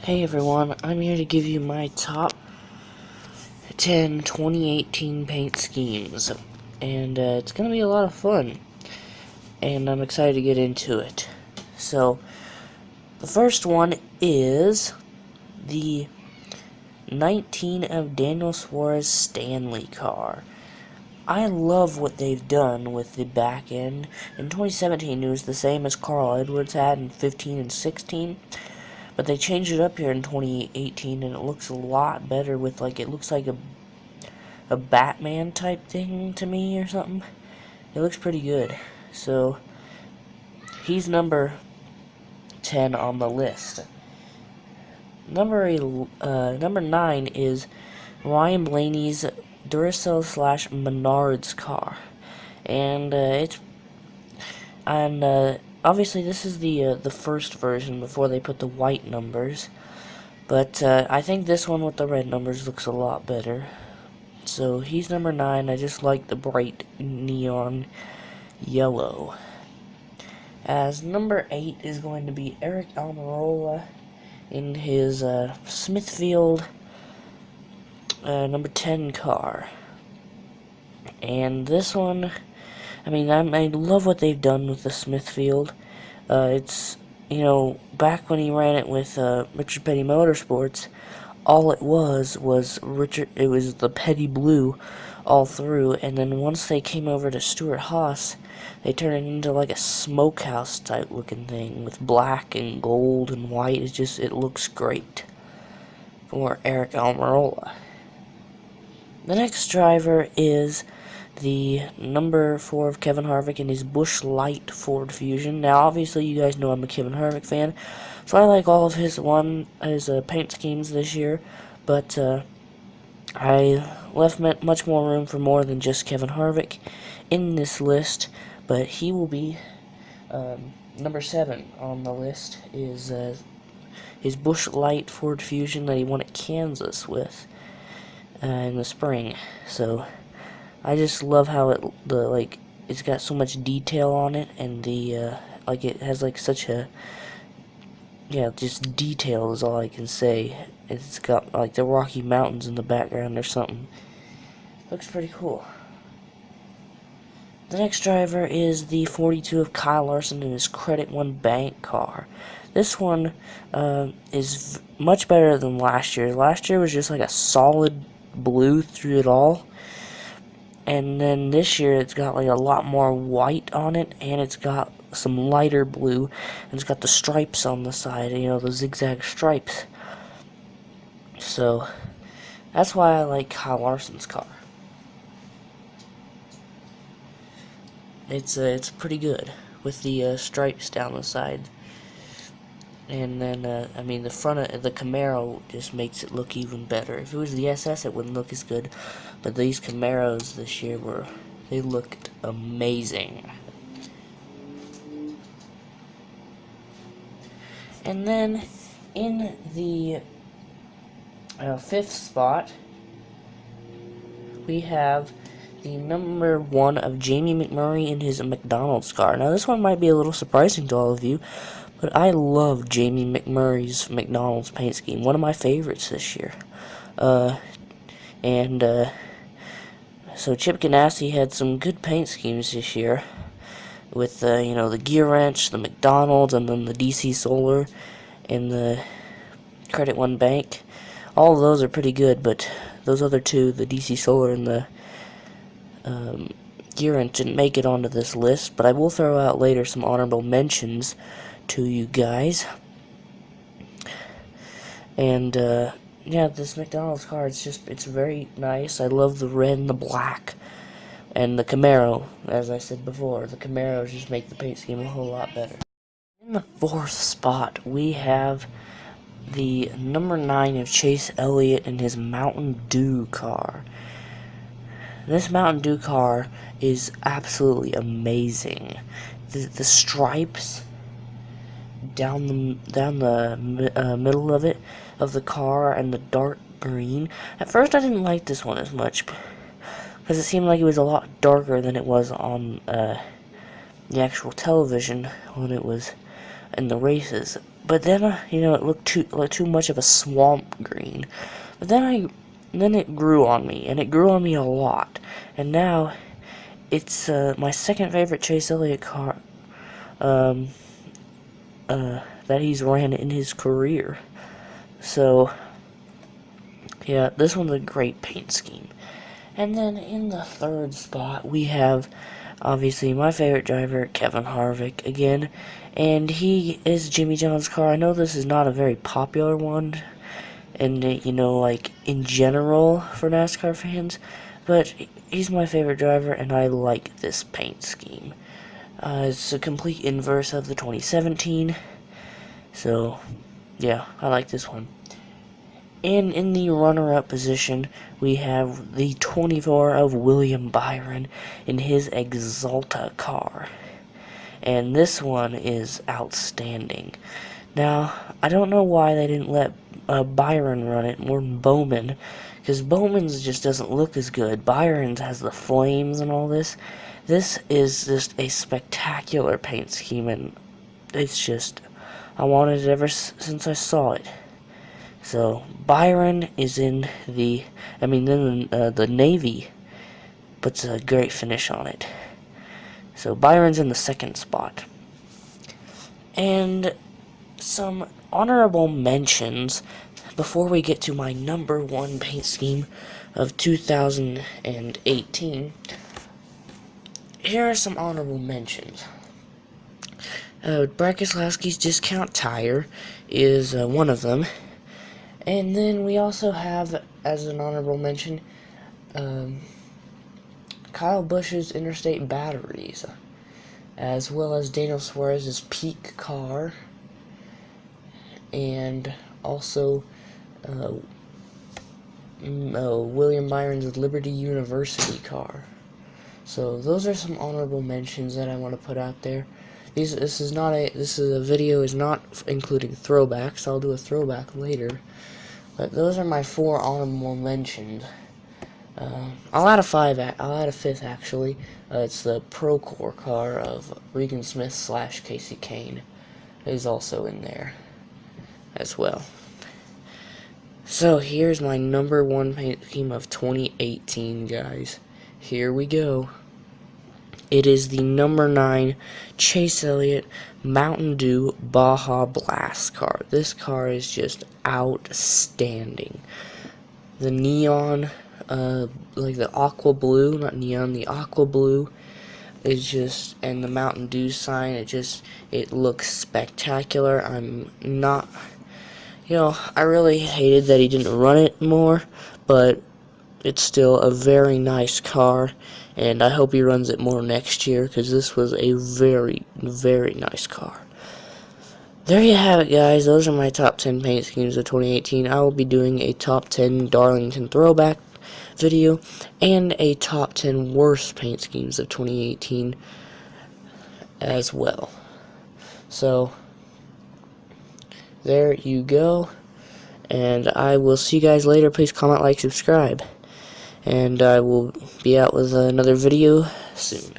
Hey everyone, I'm here to give you my top 10 2018 paint schemes, and it's going to be a lot of fun, and I'm excited to get into it. So, the first one is the 19 of Daniel Suarez Stanley car. I love what they've done with the back end. In 2017, it was the same as Carl Edwards had in 15 and 16. But they changed it up here in 2018, and it looks a lot better with, like, it looks like a Batman type thing to me or something. It looks pretty good. So, he's number 10 on the list. Number 9 is Ryan Blaney's Duracell / Menards car. And obviously this is the first version before they put the white numbers. But I think this one with the red numbers looks a lot better. So he's number 9. I just like the bright neon yellow. As number 8 is going to be Eric Almirola in his Smithfield number 10 car. And this one, I mean, I love what they've done with the Smithfield. It's, you know, back when he ran it with Richard Petty Motorsports, all it was it was the Petty Blue all through, and then once they came over to Stuart Haas, they turned it into like a smokehouse type looking thing with black and gold and white. It looks great for Eric Almirola. The next driver is the number 4 of Kevin Harvick in his Busch Light Ford Fusion. Now, obviously, you guys know I'm a Kevin Harvick fan, so I like all of his paint schemes this year, but I left much more room for more than just Kevin Harvick in this list, but he will be number 7 on the list is his Busch Light Ford Fusion that he won at Kansas with in the spring. So I just love how it's got so much detail on it, and it has like such a, just detail is all I can say. It's got like the Rocky Mountains in the background or something. Looks pretty cool. The next driver is the 42 of Kyle Larson in his Credit One Bank car. This one is much better than last year. Last year was just like a solid blue through it all. And then this year it's got like a lot more white on it, and it's got some lighter blue, and it's got the stripes on the side, you know, the zigzag stripes. So that's why I like Kyle Larson's car. It's pretty good with the stripes down the side. And then, I mean, the front of the Camaro just makes it look even better. If it was the SS, it wouldn't look as good. But these Camaros this year they looked amazing. And then, in the 5th spot, we have the number 1 of Jamie McMurray in his McDonald's car. Now, this one might be a little surprising to all of you, but I love Jamie McMurray's McDonald's paint scheme. One of my favorites this year. So Chip Ganassi had some good paint schemes this year with, you know, the gear wrench, the McDonald's, and then the DC Solar and the Credit One Bank. All of those are pretty good, but those other two, the DC Solar and the gear wrench, didn't make it onto this list, but I will throw out later some honorable mentions to you guys. And yeah, this McDonald's car, it's very nice. I love the red and the black. And the Camaro, as I said before, the Camaros just make the paint scheme a whole lot better. In the 4th spot, we have the number 9 of Chase Elliott in his Mountain Dew car. This Mountain Dew car is absolutely amazing. The stripes down the middle of it, of the car, and the dark green. At first I didn't like this one as much, because it seemed like it was a lot darker than it was on the actual television when it was in the races. but then you know, it looked too much of a swamp green. But then it grew on me, and it grew on me a lot. And now it's my second favorite Chase Elliott car that he's ran in his career. So yeah, this one's a great paint scheme. And then in the third spot, we have, obviously, my favorite driver, Kevin Harvick, again. And he is Jimmy John's car. I know this is not a very popular one, and, you know, like, in general for NASCAR fans. But he's my favorite driver, and I like this paint scheme. It's a complete inverse of the 2017. So, yeah, I like this one. And in the runner-up position, we have the 24 of William Byron in his Exalta car. And this one is outstanding. Now, I don't know why they didn't let Byron run it more than Bowman, because Bowman's just doesn't look as good. Byron's has the flames and all this. This is just a spectacular paint scheme, and it's just, I wanted it ever since I saw it. So Byron is in the Navy puts a great finish on it. So Byron's in the second spot. And some honorable mentions before we get to my number one paint scheme of 2018. Here are some honorable mentions. Brad Keselowski's Discount Tire is one of them. And then we also have, as an honorable mention, Kyle Busch's Interstate Batteries, as well as Daniel Suarez's Peak car, and also William Byron's Liberty University car. So those are some honorable mentions that I want to put out there. This is a video is not including throwbacks. I'll do a throwback later. But those are my 4 honorable mentions. I'll add a fifth actually. It's the Procore car of Regan Smith / Casey Kane is also in there as well. So here's my number one paint scheme of 2018, guys. Here we go. It is the number 9 Chase Elliott Mountain Dew Baja Blast car. This car is just outstanding. The neon, like the aqua blue, not neon, the aqua blue is just, and the Mountain Dew sign, it looks spectacular. I'm not, I really hated that he didn't run it more, but it's still a very nice car, and I hope he runs it more next year, because this was a very, very nice car. There you have it, guys. Those are my top 10 paint schemes of 2018. I will be doing a top 10 Darlington throwback video, and a top 10 worst paint schemes of 2018 as well. So, there you go, and I will see you guys later. Please comment, like, subscribe. And I will be out with another video soon.